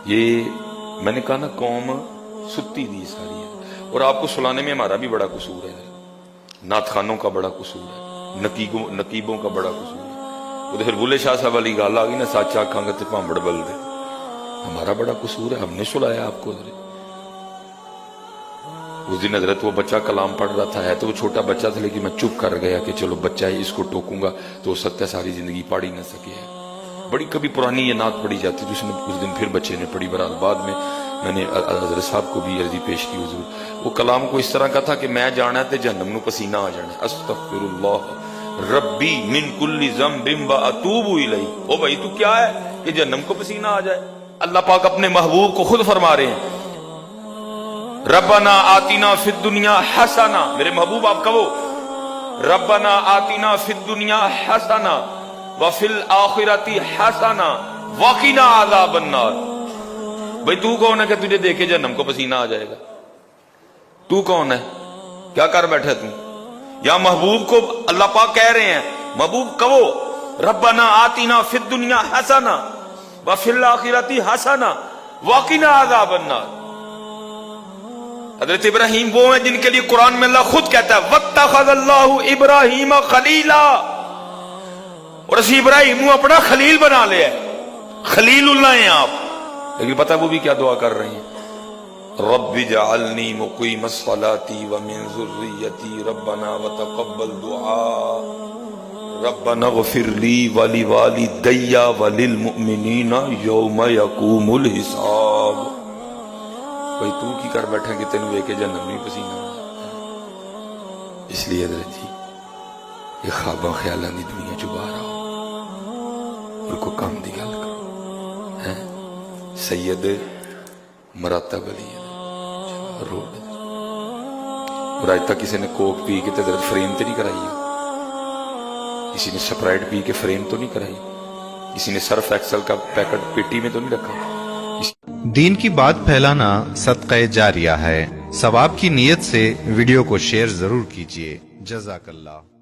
یہ میں نے کہا نا قوم ستی دی ساری ہے، اور آپ کو سلانے میں ہمارا بھی بڑا قصور ہے، نعت خانوں کا بڑا قصور ہے، نقیبوں کا بڑا قصور ہے۔ وہ پھر بلے شاہ صاحب والی گال آ گئی نا، سچ آکھاں گے تے پامبڑ بل دے، ہمارا بڑا قصور ہے، ہم نے سلایا آپ کو۔ اس دن حضرت وہ بچہ کلام پڑھ رہا تھا، ہے تو وہ چھوٹا بچہ تھا، لیکن میں چپ کر گیا کہ چلو بچہ ہے، اس کو ٹوکوں گا تو ہو سکتا ہے ساری زندگی پڑھ ہی نہ سکے ہے۔ بڑی کبھی پرانی یہ نعت پڑھی جاتی تھی، اس دن پھر بچے نے پڑھی، برحال بعد میں نے حضرت صاحب کو بھی عرضی پیش کی حضور۔ وہ کلام کو اس طرح کا تھا کہ میں جانا ہے تے جہنم نو پسینہ آ جانا ہے، استغفر اللہ ربی من کل ذنب واتوب الیہ۔ او بھائی تو کیا ہے کہ جہنم کو پسینہ آ جائے؟ اللہ پاک اپنے محبوب کو خود فرما رہے ہیں، ربنا آتنا فی الدنیا حسنہ، میرے محبوب آپ کہو ربنا آتنا فی الدنیا حسنہ وفی الآخرۃ حسنہ وقنا عذاب النار۔ بھئی تو کون ہے کہ تجھے دیکھے جہنم کو پسینہ آ جائے گا؟ تو کون ہے؟ کیا کر بیٹھا تو؟ یا محبوب کو اللہ پاک کہہ رہے ہیں، محبوب کہو ربنا آتنا فی الدنیا حسنہ وفی الآخرۃ حسنہ وقنا عذاب النار۔ حضرت ابراہیم وہ ہیں جن کے لیے قرآن میں اللہ خود کہتا ہے واتخذ اللہ ابراہیم خلیلا، اور اسی ابراہیم کو اپنا خلیل بنا لیا ہے، خلیل اللہ ہیں آپ۔ لیکن پتہ وہ بھی کیا دعا کر رہے ہیں، رب اجعلنی مقیم الصلاۃ ومن ذریتی ربنا وتقبل دعاء ربنا اغفر لی ولوالدی وللمؤمنین یوم یقوم الحساب۔ بھئی تو کی کر بیٹھا کہ تینوں وے کے جہنم نہیں پسینہ آ؟ اس لیے حضرت جی یہ خواباں خیالاں دی دنیا چ باہر آؤ اور کو کام دی گل کرو۔ سید مراتب علی روڈ، اور آج تک کسی نے کوک پی کے حضرت فریم تو نہیں کرائی ہے، کسی نے سپرائٹ پی کے فریم تو نہیں کرائی، کسی نے سرف ایکسل کا پیکٹ پیٹی میں تو نہیں رکھا۔ دین کی بات پھیلانا صدقہ جاریہ ہے، ثواب کی نیت سے ویڈیو کو شیئر ضرور کیجیے۔ جزاک اللہ۔